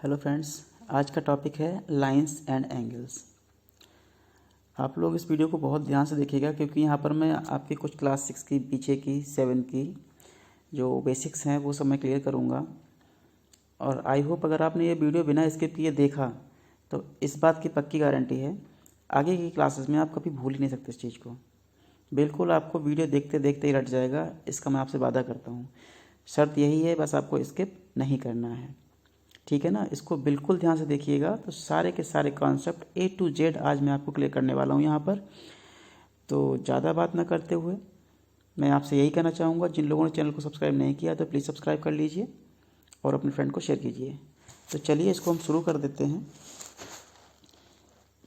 Hello friends, आज का topic है लाइंस एंड एंगल्स। आप लोग इस वीडियो को बहुत ध्यान से देखिएगा क्योंकि यहाँ पर मैं आपकी कुछ क्लास 6 की, पीछे की 7 की जो बेसिक्स हैं वो सब मैं क्लियर करूँगा। और आई होप अगर आपने ये वीडियो बिना स्किप किए देखा तो इस बात की पक्की गारंटी है आगे की क्लासेस में आप कभी भूल ही नहीं सकते इस चीज़ को। बिल्कुल आपको वीडियो देखते देखते ही रट जाएगा, इसका मैं आपसे वादा करता हूँ। शर्त यही है, बस आपको स्किप नहीं करना है, ठीक है ना। इसको बिल्कुल ध्यान से देखिएगा तो सारे के सारे कॉन्सेप्ट A to Z आज मैं आपको क्लियर करने वाला हूँ यहाँ पर। तो ज़्यादा बात ना करते हुए मैं आपसे यही कहना चाहूँगा, जिन लोगों ने चैनल को सब्सक्राइब नहीं किया तो प्लीज़ सब्सक्राइब कर लीजिए और अपने फ्रेंड को शेयर कीजिए। तो चलिए इसको हम शुरू कर देते हैं।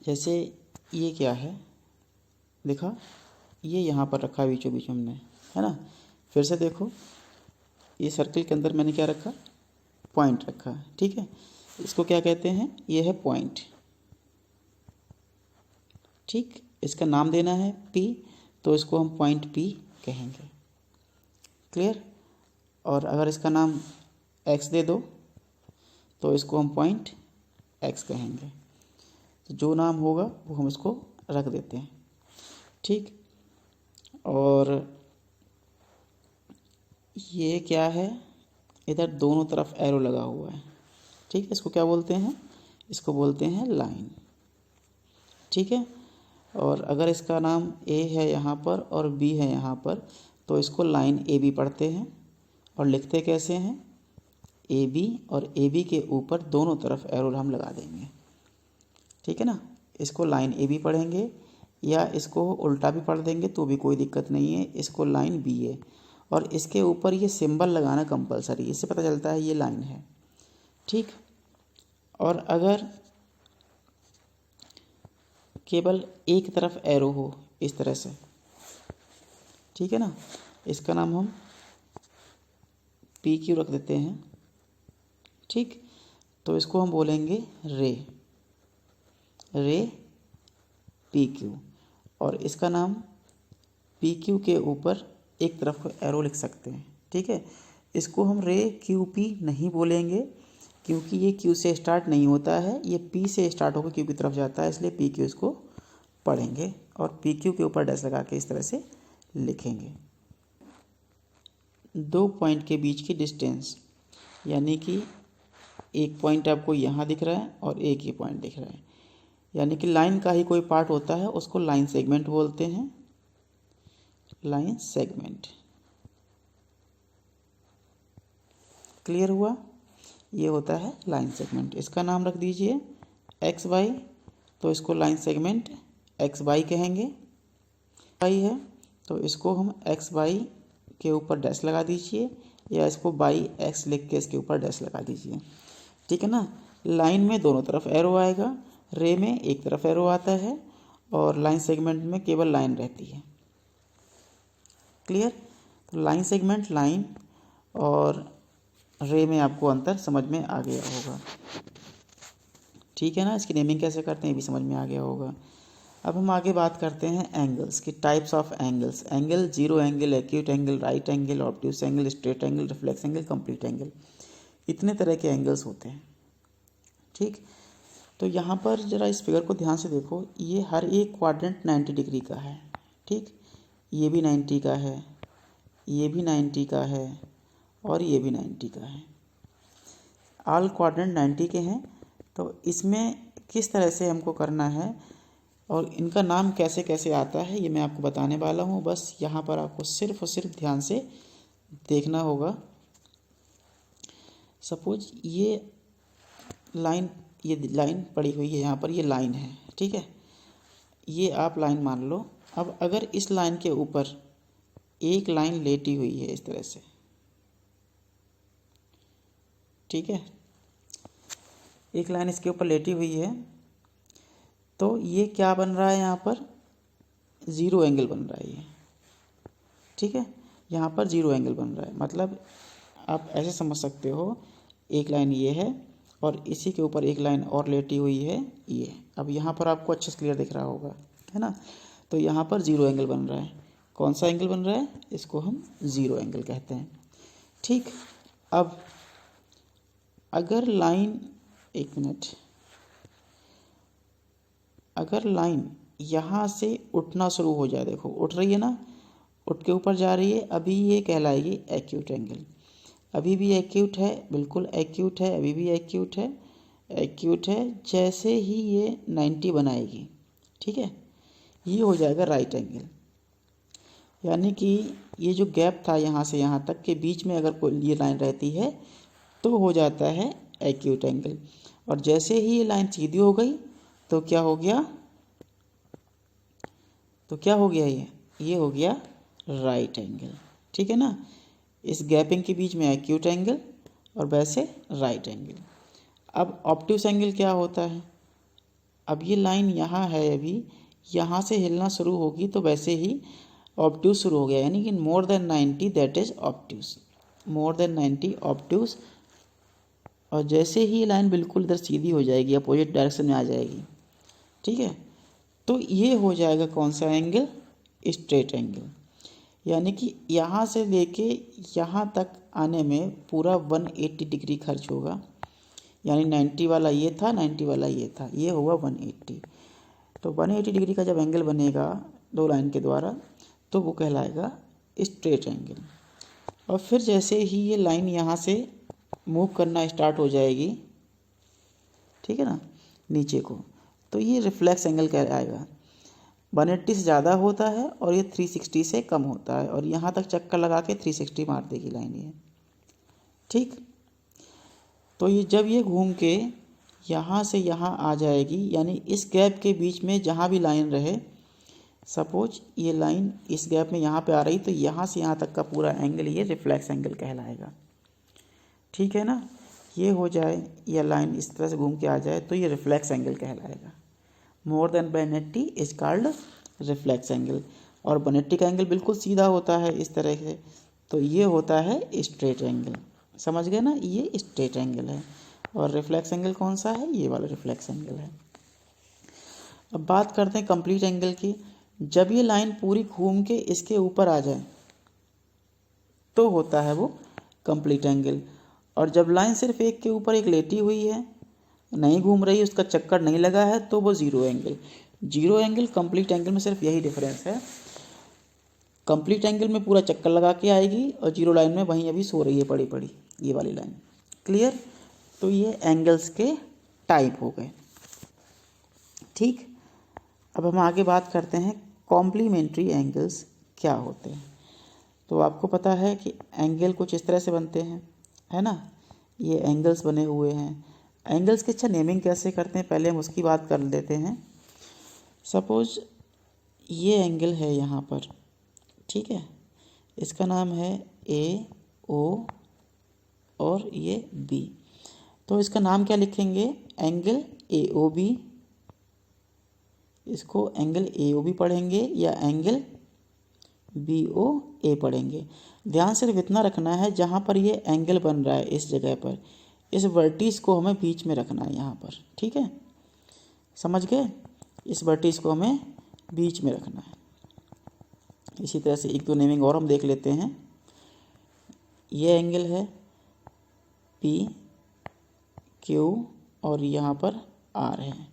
जैसे ये क्या है, देखा, ये यहाँ पर रखा बीचों बीच हमने, है ना। फिर से देखो, ये सर्कल के अंदर मैंने क्या रखा, पॉइंट रखा, ठीक है। इसको क्या कहते हैं, ये है पॉइंट, ठीक। इसका नाम देना है P, तो इसको हम पॉइंट P कहेंगे, क्लियर। और अगर इसका नाम X दे दो तो इसको हम पॉइंट X कहेंगे। तो जो नाम होगा वो हम इसको रख देते हैं, ठीक। और ये क्या है, इधर दोनों तरफ एरो लगा हुआ है, ठीक है। इसको क्या बोलते हैं, इसको बोलते हैं लाइन, ठीक है। और अगर इसका नाम A है यहाँ पर और B है यहाँ पर तो इसको लाइन AB पढ़ते हैं। और लिखते कैसे हैं, AB, और AB के ऊपर दोनों तरफ एरो हम लगा देंगे, ठीक है ना। इसको लाइन AB पढ़ेंगे या इसको उल्टा भी पढ़ देंगे तो भी कोई दिक्कत नहीं है। इसको लाइन BA और इसके ऊपर ये सिंबल लगाना कंपलसरी, इससे पता चलता है ये लाइन है, ठीक। और अगर केवल एक तरफ एरो हो इस तरह से, ठीक है ना, इसका नाम हम PQ रख देते हैं, ठीक। तो इसको हम बोलेंगे रे PQ। और इसका नाम PQ के ऊपर एक तरफ को एरो लिख सकते हैं, ठीक है। इसको हम रे QP नहीं बोलेंगे क्योंकि ये Q से स्टार्ट नहीं होता है, ये P से स्टार्ट होकर Q की तरफ जाता है, इसलिए PQ इसको पढ़ेंगे और PQ के ऊपर डैश लगा के इस तरह से लिखेंगे। दो पॉइंट के बीच की डिस्टेंस, यानी कि एक पॉइंट आपको यहाँ दिख रहा है और एक ही पॉइंट दिख रहा है, यानी कि लाइन का ही कोई पार्ट होता है, उसको लाइन सेगमेंट बोलते हैं, लाइन सेगमेंट, क्लियर हुआ। ये होता है लाइन सेगमेंट। इसका नाम रख दीजिए XY, तो इसको लाइन सेगमेंट XY कहेंगे। Y है तो इसको हम XY के ऊपर डैश लगा दीजिए या इसको YX लिख के इसके ऊपर डैश लगा दीजिए, ठीक है ना। लाइन में दोनों तरफ एरो आएगा, रे में एक तरफ एरो आता है और लाइन सेगमेंट में केवल लाइन रहती है, क्लियर। तो लाइन सेगमेंट, लाइन और रे में आपको अंतर समझ में आ गया होगा, ठीक है ना। इसकी नेमिंग कैसे करते हैं ये भी समझ में आ गया होगा। अब हम आगे बात करते हैं एंगल्स की, types of angles. Angle, zero angle, acute angle, right angle, obtuse angle, straight angle, reflex angle, complete angle, इतने तरह के एंगल्स होते हैं, ठीक। तो यहाँ पर ज़रा इस फिगर को ध्यान से देखो, ये हर एक क्वाड्रेंट 90 डिग्री का है, ठीक। ये भी 90 का है, ये भी 90 का है और ये भी 90 का है। ऑल क्वाड्रेंट 90 के हैं। तो इसमें किस तरह से हमको करना है और इनका नाम कैसे कैसे आता है ये मैं आपको बताने वाला हूँ। बस यहाँ पर आपको सिर्फ और सिर्फ ध्यान से देखना होगा। सपोज ये लाइन पड़ी हुई है यहाँ पर, ये लाइन है, ठीक है। ये आप लाइन मान लो। अब अगर इस लाइन के ऊपर एक लाइन लेटी हुई है इस तरह से, ठीक है, एक लाइन इसके ऊपर लेटी हुई है, तो ये क्या बन रहा है, यहाँ पर ज़ीरो एंगल बन रहा है ये, ठीक है। यहाँ पर ज़ीरो एंगल बन रहा है, मतलब आप ऐसे समझ सकते हो, एक लाइन ये है और इसी के ऊपर एक लाइन और लेटी हुई है ये। अब यहाँ पर आपको अच्छे से क्लियर दिख रहा होगा, है ना। तो यहाँ पर ज़ीरो एंगल बन रहा है। कौन सा एंगल बन रहा है, इसको हम ज़ीरो एंगल कहते हैं, ठीक। अब अगर लाइन एक मिनट, अगर लाइन यहाँ से उठना शुरू हो जाए, देखो उठ रही है ना, उठ के ऊपर जा रही है, अभी ये कहलाएगी एक्यूट एंगल। अभी भी एक्यूट है, बिल्कुल एक्यूट है, अभी भी एक्यूट है, एक्यूट है। जैसे ही ये 90 बनाएगी, ठीक है, ये हो जाएगा राइट एंगल। यानी कि ये जो गैप था यहाँ से यहाँ तक के बीच में अगर कोई ये लाइन रहती है तो हो जाता है एक्यूट एंगल। और जैसे ही ये लाइन सीधी हो गई तो क्या हो गया, तो क्या हो गया, ये हो गया राइट एंगल। ठीक है ना, इस गैपिंग के बीच में एक्यूट एंगल और वैसे राइट एंगल। अब ऑब्ट्यूस एंगल क्या होता है, अब ये लाइन यहाँ है, अभी यहाँ से हिलना शुरू होगी तो वैसे ही ऑब्ट्यूस शुरू हो गया, यानी कि more than 90 that is obtuse, more than 90 obtuse. और जैसे ही ये लाइन बिल्कुल इधर सीधी हो जाएगी, अपोजिट डायरेक्शन में आ जाएगी, ठीक है, तो ये हो जाएगा कौन सा एंगल, स्ट्रेट एंगल। यानी कि यहाँ से लेके यहाँ तक आने में पूरा 180 डिग्री खर्च होगा। यानी 90 वाला ये था, 90 वाला ये था, ये होगा 180। तो 180 डिग्री का जब एंगल बनेगा दो लाइन के द्वारा तो वो कहलाएगा स्ट्रेट एंगल। और फिर जैसे ही ये लाइन यहाँ से मूव करना स्टार्ट हो जाएगी, ठीक है ना, नीचे को, तो ये रिफ्लेक्स एंगल कहलाएगा। 180 से ज़्यादा होता है और ये 360 से कम होता है, और यहाँ तक चक्कर लगा के 360 मार देगी लाइन ये, ठीक। तो ये जब ये घूम के यहाँ से यहाँ आ जाएगी, यानी इस गैप के बीच में जहाँ भी लाइन रहे, सपोज ये लाइन इस गैप में यहाँ पे आ रही, तो यहाँ से यहाँ तक का पूरा एंगल ये रिफ्लेक्स एंगल कहलाएगा। ठीक है ना, ये हो जाए या लाइन इस तरह से घूम के आ जाए तो ये रिफ्लेक्स एंगल कहलाएगा। More than 180 is called reflex angle. और 180 का एंगल बिल्कुल सीधा होता है इस तरह से, तो ये होता है स्ट्रेट एंगल। समझ गए ना, ये स्ट्रेट एंगल है। और रिफ्लेक्स एंगल कौन सा है, ये वाला रिफ्लेक्स एंगल है। अब बात करते हैं कंप्लीट एंगल की। जब ये लाइन पूरी घूम के इसके ऊपर आ जाए तो होता है वो कंप्लीट एंगल। और जब लाइन सिर्फ एक के ऊपर एक लेटी हुई है, नहीं घूम रही, उसका चक्कर नहीं लगा है, तो वो zero angle. Zero angle complete angle में सिर्फ यही डिफरेंस है, कंप्लीट एंगल में पूरा चक्कर लगा के आएगी और जीरो लाइन में वहीं अभी सो रही है पड़ी पड़ी, ये वाली लाइन। क्लियर। तो ये एंगल्स के टाइप हो गए, ठीक। अब हम आगे बात करते हैं कॉम्प्लीमेंट्री एंगल्स क्या होते हैं। तो आपको पता है कि एंगल कुछ इस तरह से बनते हैं, है ना, ये एंगल्स बने हुए हैं। एंगल्स की अच्छा नेमिंग कैसे करते हैं, पहले हम उसकी बात कर लेते हैं। सपोज ये एंगल है यहाँ पर, ठीक है, इसका नाम है ए ओ और ये बी। तो इसका नाम क्या लिखेंगे, एंगल ए ओ बी। इसको एंगल ए ओ बी पढ़ेंगे या एंगल बी ओ ए पढ़ेंगे। ध्यान सिर्फ इतना रखना है, जहाँ पर ये एंगल बन रहा है इस जगह पर, इस वर्टिस को हमें बीच में रखना है यहाँ पर, ठीक है, समझ गए, इस वर्टिस को हमें बीच में रखना है। इसी तरह से एक दो नेमिंग और हम देख लेते हैं। ये एंगल है पी क्यू और यहाँ पर आर है,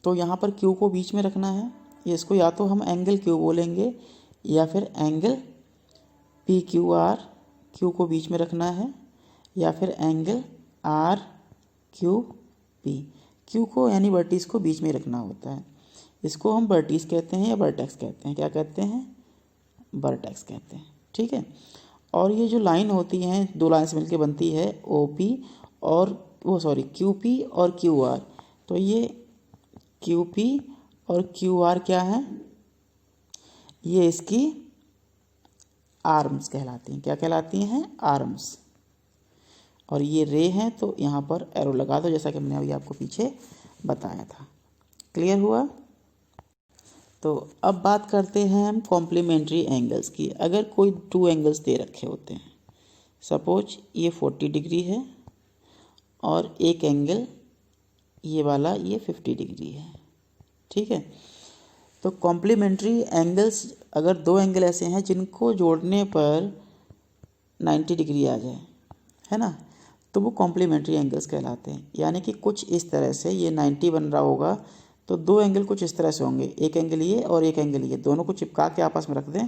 तो यहाँ पर क्यू को बीच में रखना है। इसको या तो हम एंगल क्यू बोलेंगे या फिर angle P Q R, Q को बीच में रखना है, या फिर angle R Q P, Q को यानी वर्टिस को बीच में रखना होता है। इसको हम वर्टिस कहते हैं या वर्टेक्स कहते हैं, क्या कहते हैं, वर्टेक्स कहते हैं, ठीक है। और ये जो लाइन होती हैं, दो लाइन से मिलकर बनती है ओ पी और क्यू पी और क्यू आर। तो ये क्यू पी और क्यू आर क्या है, ये इसकी आर्म्स कहलाती हैं। क्या कहलाती हैं, आर्म्स। और ये रे हैं, तो यहाँ पर एरो लगा दो, जैसा कि मैंने अभी आपको पीछे बताया था। क्लियर हुआ। तो अब बात करते हैं हम कॉम्प्लीमेंट्री एंगल्स की। अगर कोई टू एंगल्स दे रखे होते हैं, सपोज ये 40 डिग्री है और एक एंगल ये वाला ये 50 डिग्री है, ठीक है। तो कॉम्प्लीमेंट्री एंगल्स, अगर दो एंगल ऐसे हैं जिनको जोड़ने पर 90 डिग्री आ जाए, है ना, तो वो कॉम्प्लीमेंट्री एंगल्स कहलाते हैं। यानी कि कुछ इस तरह से ये 90 बन रहा होगा तो दो एंगल कुछ इस तरह से होंगे, एक एंगल ये और एक एंगल ये, दोनों को चिपका के आपस में रख दें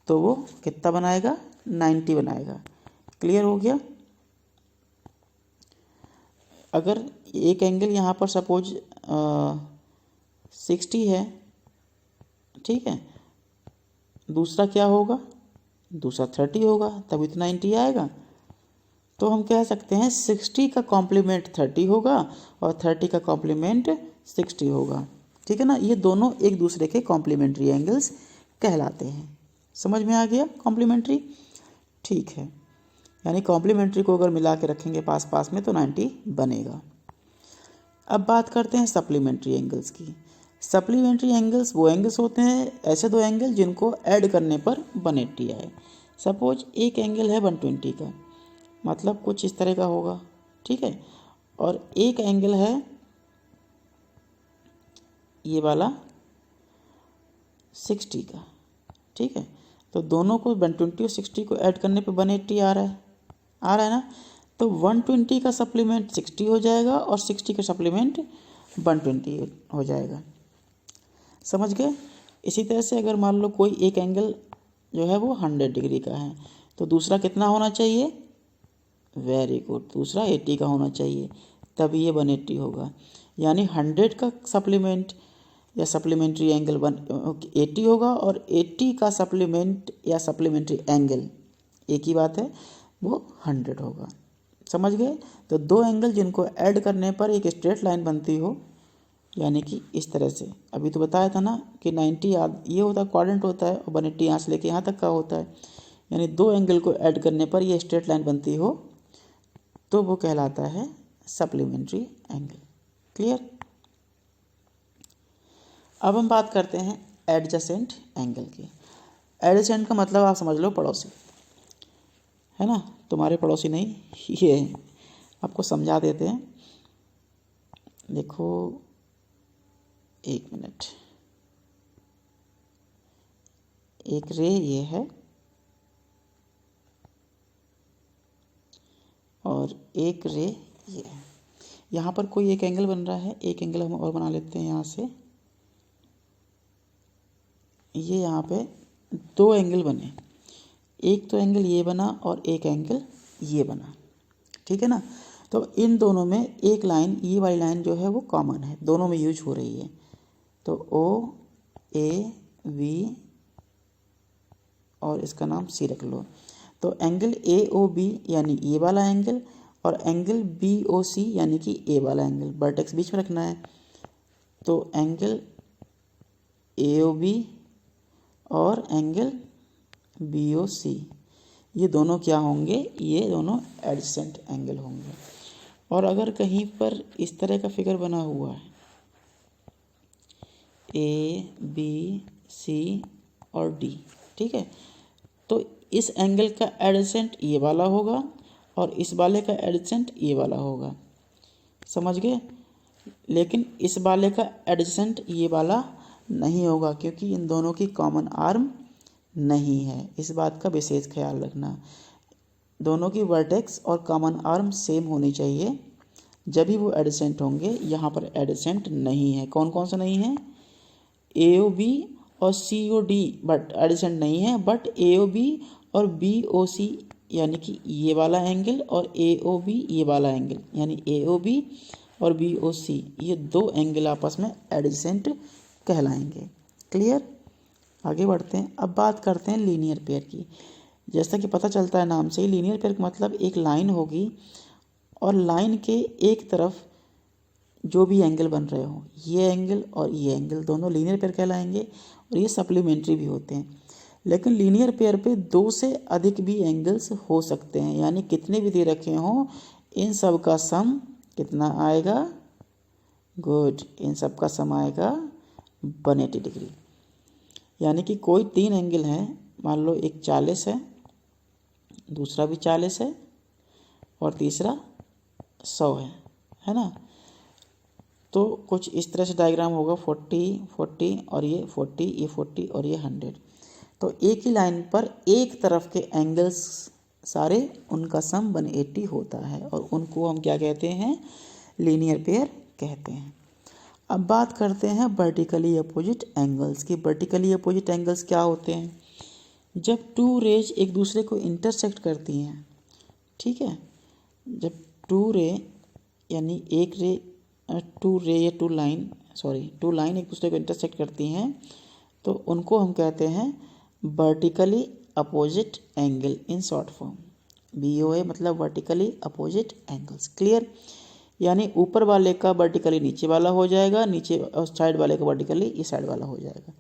तो वो कितना बनाएगा, 90 बनाएगा। क्लियर हो गया। अगर एक एंगल यहाँ पर सपोज 60 है, ठीक है, दूसरा क्या होगा, दूसरा 30 होगा, तभी तो 90 आएगा। तो हम कह सकते हैं 60 का कॉम्प्लीमेंट 30 होगा और 30 का कॉम्प्लीमेंट 60 होगा। ठीक है ना, ये दोनों एक दूसरे के कॉम्प्लीमेंट्री एंगल्स कहलाते हैं। समझ में आ गया कॉम्प्लीमेंट्री। ठीक है, यानी कॉम्प्लीमेंट्री को अगर मिला के रखेंगे पास पास में तो 90 बनेगा। अब बात करते हैं सप्लीमेंट्री एंगल्स की। सप्लीमेंट्री एंगल्स वो एंगल्स होते हैं, ऐसे दो एंगल जिनको ऐड करने पर 180 आए। सपोज एक एंगल है 120 का, मतलब कुछ इस तरह का होगा, ठीक है, और एक एंगल है ये वाला 60 का, ठीक है। तो दोनों को 120 और 60 को ऐड करने पे 180 आ रहा है ना। तो 120 का सप्लीमेंट 60 हो जाएगा और 60 का सप्लीमेंट 120 हो जाएगा। समझ गए। इसी तरह से अगर मान लो कोई एक एंगल जो है वो 100 डिग्री का है तो दूसरा कितना होना चाहिए, वेरी गुड, दूसरा 80 का होना चाहिए, तभी ये 180 होगा। यानी 100 का सप्लीमेंट या सप्लीमेंट्री एंगल 80 होगा और 80 का सप्लीमेंट या सप्लीमेंट्री एंगल, एक ही बात है, वो 100 होगा। समझ गए। तो दो एंगल जिनको ऐड करने पर एक स्ट्रेट लाइन बनती हो, यानी कि इस तरह से, अभी तो बताया था ना कि 90 ये होता है, क्वाड्रेंट होता है, और 180 यहाँ से लेके यहाँ तक का होता है। यानी दो एंगल को ऐड करने पर ये स्ट्रेट लाइन बनती हो तो वो कहलाता है सप्लीमेंट्री एंगल। क्लियर। अब हम बात करते हैं एडजेसेंट एंगल की। एडजेसेंट का मतलब आप समझ लो पड़ोसी, है ना, तुम्हारे पड़ोसी नहीं, ये आपको समझा देते हैं। देखो एक मिनट, एक रे ये है और एक रे ये है। यहाँ पर कोई एक एंगल बन रहा है, एक एंगल हम और बना लेते हैं यहाँ से। ये यहाँ पे दो एंगल बने, एक तो एंगल ये बना और एक एंगल ये बना, ठीक है ना। तो इन दोनों में एक लाइन, ये वाली लाइन जो है वो कॉमन है, दोनों में यूज हो रही है। तो ओ ए वी और इसका नाम सी रख लो। तो एंगल ए ओ बी यानी ये वाला एंगल और एंगल बी ओ सी यानी कि ए वाला एंगल, वर्टेक्स बीच में रखना है। तो एंगल ए ओ बी और एंगल बी ओ सी, ये दोनों क्या होंगे, ये दोनों एडजेसेंट एंगल होंगे। और अगर कहीं पर इस तरह का फिगर बना हुआ है, ए बी सी और डी, ठीक है, तो इस एंगल का एडजेसेंट ये वाला होगा और इस वाले का एडजेसेंट ये वाला होगा। समझ गए। लेकिन इस वाले का एडजेसेंट ये वाला नहीं होगा क्योंकि इन दोनों की कॉमन आर्म नहीं है। इस बात का विशेष ख्याल रखना, दोनों की वर्टेक्स और कॉमन आर्म सेम होनी चाहिए, जब भी वो एडजेसेंट होंगे। यहाँ पर एडजेसेंट नहीं है। कौन कौन सा नहीं है, ए ओ बी और सी ओ डी बट एडजेसेंट नहीं है, बट ए ओ बी और बी ओ सी यानी कि ये वाला एंगल और ए ओ बी ये वाला एंगल, यानी ए ओ बी और बी ओ सी, ये दो एंगल आपस में एडजेसेंट कहलाएंगे। क्लियर। आगे बढ़ते हैं। अब बात करते हैं लीनियर पेयर की। जैसा कि पता चलता है नाम से ही, लीनियर पेयर का मतलब एक लाइन होगी और लाइन के एक तरफ जो भी एंगल बन रहे हो, ये एंगल और ये एंगल, दोनों लीनियर पेयर कहलाएंगे और ये सप्लीमेंट्री भी होते हैं। लेकिन लीनियर पेयर पे दो से अधिक भी एंगल्स हो सकते हैं, यानी कितने भी दे रखे हों, इन सब का सम कितना आएगा, गुड, इन सब का सम आएगा 180 डिग्री। यानी कि कोई तीन एंगल हैं, मान लो एक 40 है, दूसरा भी 40 है और तीसरा 100 है ना। तो कुछ इस तरह से डायग्राम होगा, 40 40 और ये 40, ये 40 और ये 100। तो एक ही लाइन पर एक तरफ के एंगल्स सारे उनका सम 180 होता है और उनको हम क्या कहते हैं, लीनियर पेयर कहते हैं। अब बात करते हैं वर्टिकली अपोजिट एंगल्स की। वर्टिकली अपोजिट एंगल्स क्या होते हैं? जब टू रेज एक दूसरे को इंटरसेक्ट करती हैं, ठीक है, जब टू रे यानी एक रे टू रे या टू लाइन एक दूसरे को इंटरसेक्ट करती हैं तो उनको हम कहते हैं vertically opposite angle in short form. BOA मतलब वर्टिकली अपोजिट एंगल्स। क्लियर? यानी ऊपर वाले का वर्टिकली नीचे वाला हो जाएगा, नीचे और साइड वाले का वर्टिकली इस साइड वाला हो जाएगा।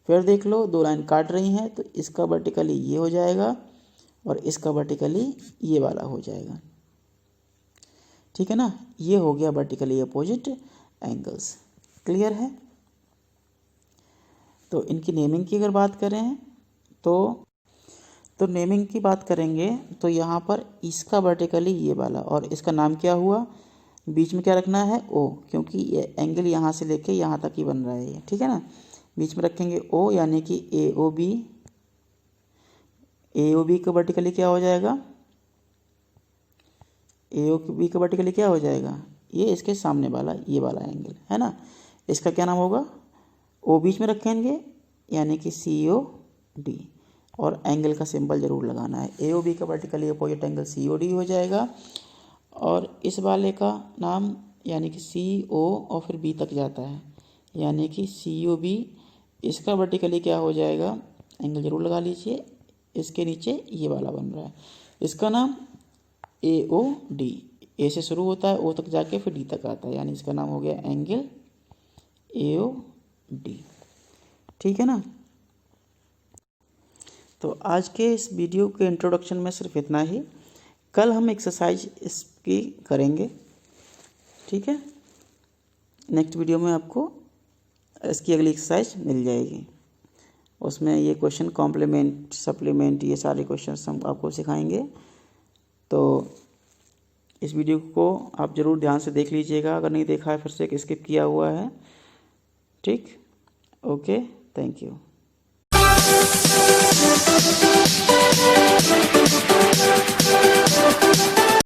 फिर देख लो, दो लाइन काट रही हैं तो इसका वर्टिकली ये हो जाएगा और इसका वर्टिकली ये वाला हो जाएगा। ठीक है ना, ये हो गया वर्टिकली अपोजिट एंगल्स। क्लियर है? तो इनकी नेमिंग की अगर बात करें तो नेमिंग की बात करेंगे तो यहाँ पर इसका वर्टिकली ये वाला और इसका नाम क्या हुआ, बीच में क्या रखना है O, क्योंकि ये एंगल यहाँ से लेके यहाँ तक ही बन रहा है ये, ठीक है ना। बीच में रखेंगे O यानी कि AOB का वर्टिकली क्या हो जाएगा, AOB का वर्टिकली क्या हो जाएगा, ये इसके सामने वाला ये वाला एंगल है ना, इसका क्या नाम होगा, O बीच में रखेंगे यानी कि COD और एंगल का सिंबल जरूर लगाना है। AOB का वर्टिकली अपोजिट एंगल COD हो जाएगा और इस वाले का नाम यानी कि CO और फिर B तक जाता है यानी कि COB, इसका वर्टिकली क्या हो जाएगा, एंगल जरूर लगा लीजिए, इसके नीचे ये वाला बन रहा है, इसका नाम AOD, A से शुरू होता है O तक जाके फिर D तक आता है, यानी इसका नाम हो गया एंगल AOD। ठीक है ना। तो आज के इस वीडियो के इंट्रोडक्शन में सिर्फ इतना ही। कल हम एक्सरसाइज इसकी करेंगे, ठीक है। नेक्स्ट वीडियो में आपको इसकी अगली एक्सरसाइज मिल जाएगी, उसमें ये क्वेश्चन कॉम्प्लीमेंट सप्लीमेंट ये सारे क्वेश्चन हम आपको सिखाएंगे। तो इस वीडियो को आप ज़रूर ध्यान से देख लीजिएगा, अगर नहीं देखा है फिर से स्किप किया हुआ है, ठीक। Okay, thank you.